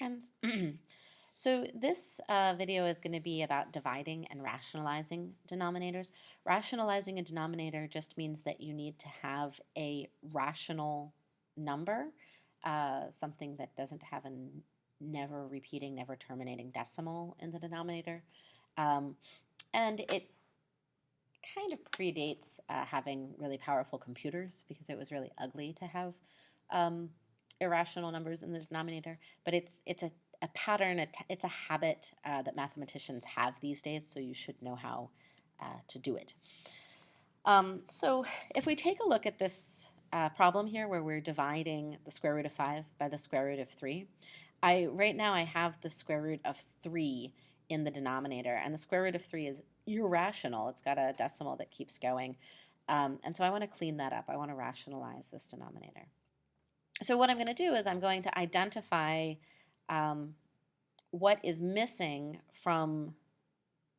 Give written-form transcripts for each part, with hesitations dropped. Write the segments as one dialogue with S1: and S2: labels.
S1: friends. So this video is going to be about dividing and rationalizing denominators. Rationalizing a denominator just means that you need to have a rational number, something that doesn't have a never repeating, never terminating decimal in the denominator. And it kind of predates having really powerful computers because it was really ugly to have irrational numbers in the denominator. But it's a pattern, it's a habit that mathematicians have these days, so you should know how to do it. So if we take a look at this problem here where we're dividing the square root of 5 by the square root of 3, right now I have the square root of 3 in the denominator, and the square root of 3 is irrational. It's got a decimal that keeps going, and so I want to clean that up. I want to rationalize this denominator. So what I'm going to do is I'm going to identify what is missing from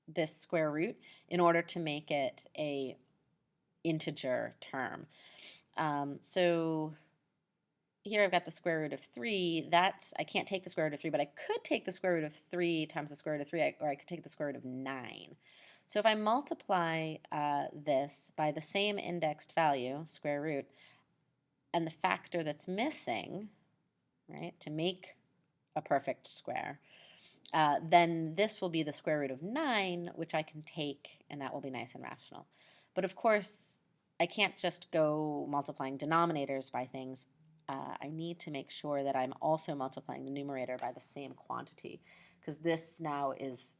S1: this square root in order to make it a integer term. So here I've got the square root of 3. I can't take the square root of 3, but I could take the square root of 3 times the square root of 3, or I could take the square root of 9. So if I multiply this by the same indexed value, square root, and the factor that's missing, right, to make a perfect square, then this will be the square root of 9, which I can take, and that will be nice and rational. But of course, I can't just go multiplying denominators by things. I need to make sure that I'm also multiplying the numerator by the same quantity, because this now is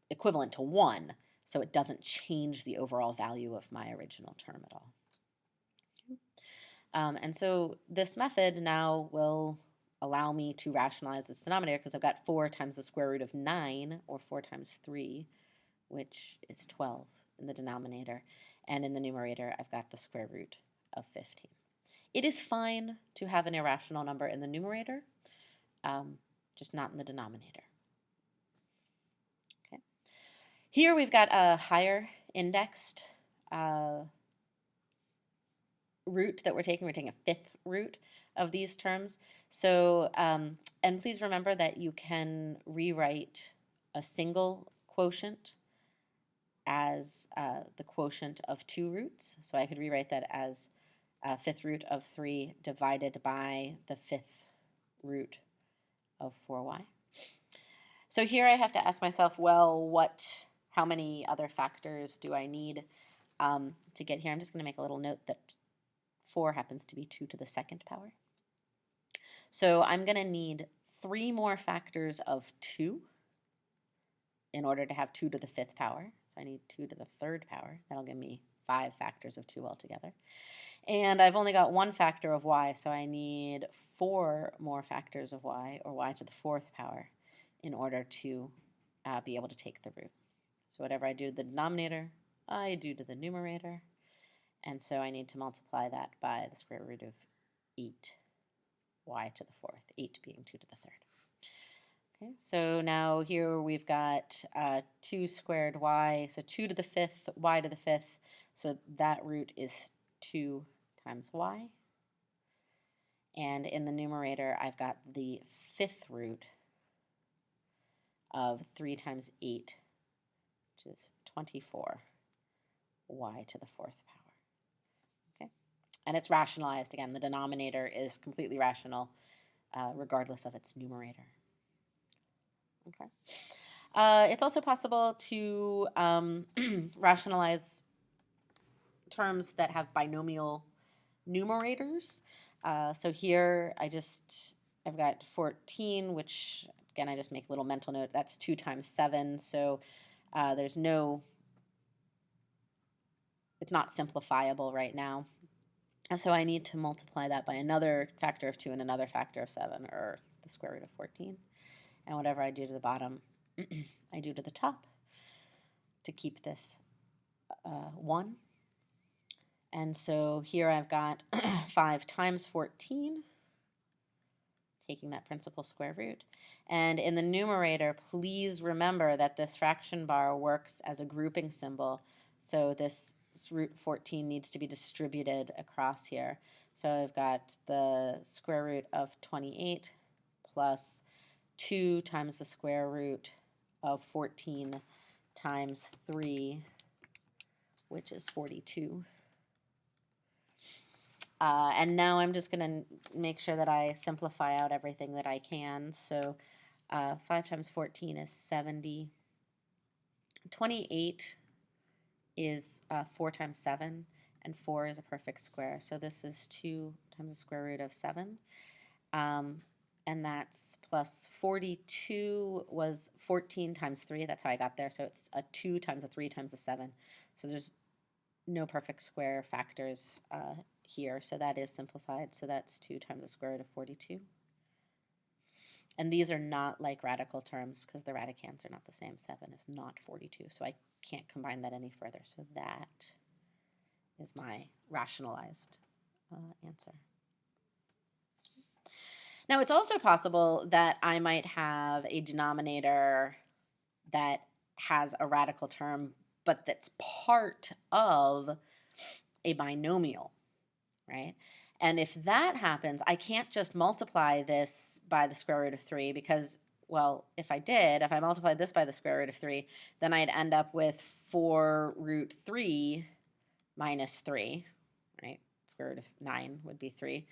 S1: equivalent to 1, so it doesn't change the overall value of my original term at all. And so this method now will allow me to rationalize this denominator because I've got 4 times the square root of 9, or 4 times 3, which is 12 in the denominator. And in the numerator, I've got the square root of 15. It is fine to have an irrational number in the numerator, just not in the denominator. Okay. Here we've got a higher indexed root that we're taking. We're taking a 5th root of these terms. So, and please remember that you can rewrite a single quotient as the quotient of 2 roots. So I could rewrite that as 5th root of 3 divided by the 5th root of 4y. So here I have to ask myself, well, how many other factors do I need to get here? I'm just going to make a little note that 4 happens to be 2 to the 2nd power. So I'm going to need 3 more factors of 2 in order to have 2 to the 5th power. So I need 2 to the 3rd power. That'll give me 5 factors of 2 altogether. And I've only got 1 factor of y, so I need 4 more factors of y, or y to the 4th power, in order to be able to take the root. So whatever I do to the denominator, I do to the numerator. And so I need to multiply that by the square root of 8 y to the 4th, 8 being 2 to the 3rd. Okay, so now here we've got 2 squared y, so 2 to the 5th, y to the 5th, so that root is 2 times y. And in the numerator, I've got the 5th root of 3 times 8, which is 24, y to the 4th power. Okay, and it's rationalized. Again, the denominator is completely rational regardless of its numerator. Okay. It's also possible to rationalize terms that have binomial numerators. So here I've got 14, which again I just make a little mental note. That's 2 times 7. So it's not simplifiable right now. So I need to multiply that by another factor of 2 and another factor of 7, or the square root of 14. And whatever I do to the bottom, I do to the top to keep this 1. And so here I've got 5 times 14, taking that principal square root. And in the numerator, please remember that this fraction bar works as a grouping symbol. So this root 14 needs to be distributed across here. So I've got the square root of 28 plus 2 times the square root of 14 times 3, which is 42. And now I'm just going to make sure that I simplify out everything that I can. So 5 times 14 is 70. 28 is 4 times 7, and 4 is a perfect square. So this is 2 times the square root of 7. And that's plus 42 was 14 times 3. That's how I got there. So it's a 2 times a 3 times a 7. So there's no perfect square factors here. So that is simplified. So that's 2 times the square root of 42. And these are not like radical terms because the radicands are not the same. 7 is not 42. So I can't combine that any further. So that is my rationalized answer. Now, it's also possible that I might have a denominator that has a radical term, but that's part of a binomial, right? And if that happens, I can't just multiply this by the square root of 3 because, well, if I multiplied this by the square root of 3, then I'd end up with 4 root 3 minus 3, right? Square root of 9 would be 3.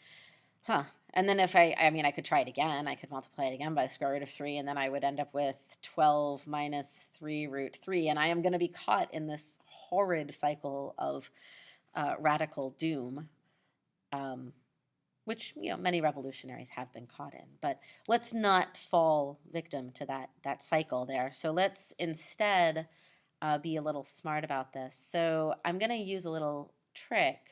S1: And then if I could try it again. I could multiply it again by the square root of 3, and then I would end up with 12 minus 3 root 3. And I am going to be caught in this horrid cycle of radical doom, which many revolutionaries have been caught in. But let's not fall victim to that cycle there. So let's instead be a little smart about this. So I'm going to use a little trick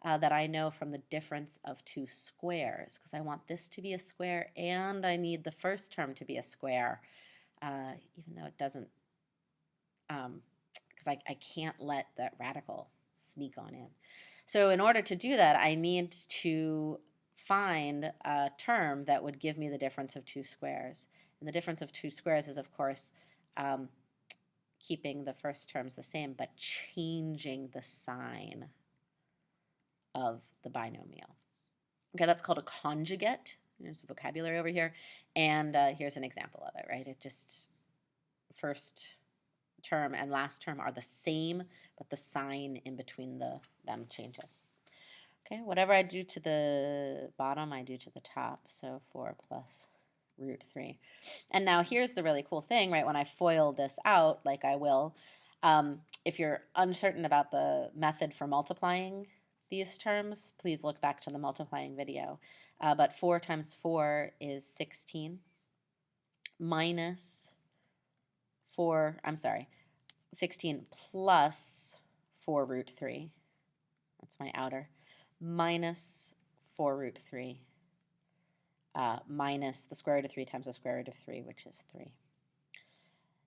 S1: that I know from the difference of two squares, because I want this to be a square and I need the first term to be a square, even though it doesn't, because I can't let that radical sneak on in. So in order to do that, I need to find a term that would give me the difference of two squares. And the difference of two squares is, of course, keeping the first terms the same, but changing the sign of the binomial. Okay, that's called a conjugate. There's the vocabulary over here. And here's an example of it, right? It just, first term and last term are the same, but the sign in between them changes. Okay, whatever I do to the bottom, I do to the top. So 4 plus root 3. And now here's the really cool thing, right? When I FOIL this out, like I will, if you're uncertain about the method for multiplying these terms, please look back to the multiplying video. But 4 times 4 is 16 minus 16 plus 4 root 3. That's my outer. Minus 4 root 3. Minus the square root of 3 times the square root of 3, which is 3.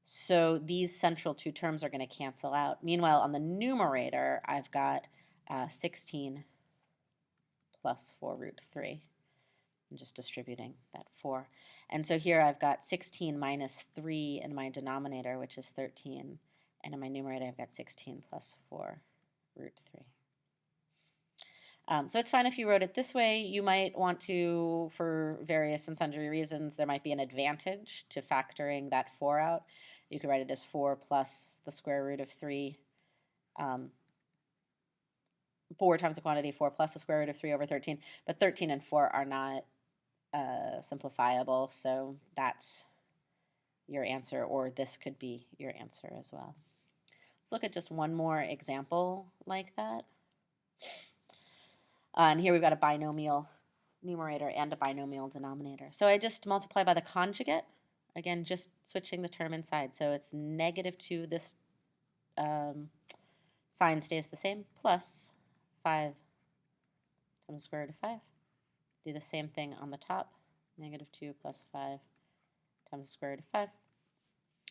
S1: So these central two terms are going to cancel out. Meanwhile, on the numerator, I've got 16 plus 4 root 3. I'm just distributing that 4. And so here I've got 16 minus 3 in my denominator, which is 13. And in my numerator, I've got 16 plus 4 root 3. So it's fine if you wrote it this way. You might want to, for various and sundry reasons, there might be an advantage to factoring that 4 out. You could write it as 4 plus the square root of 3. 4 times the quantity, 4 plus the square root of 3 over 13. But 13 and 4 are not simplifiable, so that's your answer, or this could be your answer as well. Let's look at just one more example like that. And here we've got a binomial numerator and a binomial denominator. So I just multiply by the conjugate. Again, just switching the term inside. So it's negative 2, this sign stays the same, plus 5 times the square root of 5. Do the same thing on the top. Negative 2 plus 5 times the square root of 5.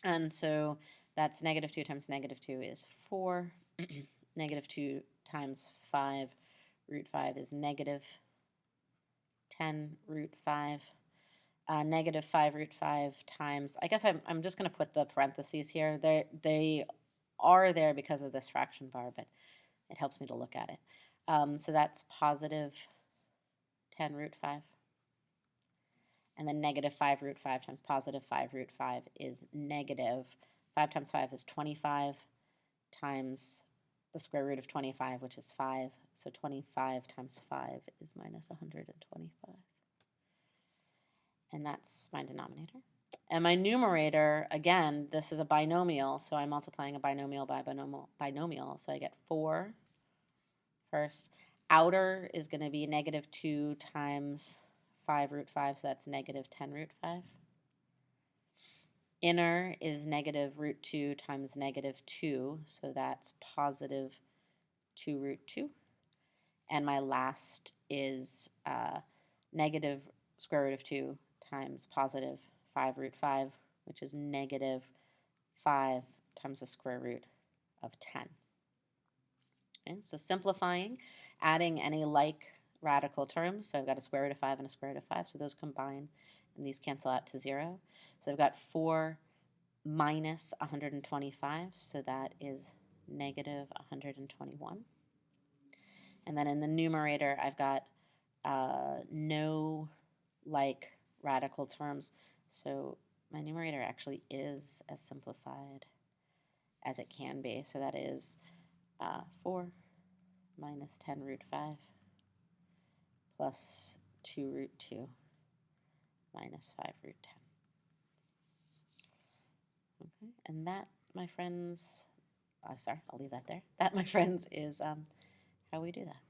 S1: And so that's negative 2 times negative 2 is 4. Negative 2 times 5 root 5 is negative 10 root 5. Negative 5 root 5 times, I guess I'm just going to put the parentheses here. They are there because of this fraction bar, but it helps me to look at it. So that's positive 10 root 5. And then negative 5 root 5 times positive 5 root 5 is negative. 5 times 5 is 25 times the square root of 25, which is 5. So 25 times 5 is minus 125. And that's my denominator. And my numerator, again, this is a binomial, so I'm multiplying a binomial by binomial. So I get 4 first. Outer is going to be negative 2 times 5 root 5, so that's negative 10 root 5. Inner is negative root 2 times negative 2, so that's positive 2 root 2. And my last is negative square root of 2 times positive 5 root 5, which is negative 5 times the square root of 10. Okay, so simplifying, adding any like radical terms. So I've got a square root of 5 and a square root of 5, so those combine and these cancel out to 0. So I've got 4 minus 125, so that is negative 121. And then in the numerator, I've got no like radical terms, so my numerator actually is as simplified as it can be. So that is 4 minus 10 root 5 plus 2 root 2 minus 5 root 10. Okay, and that, my friends, sorry, I'll leave that there. That, my friends, is how we do that.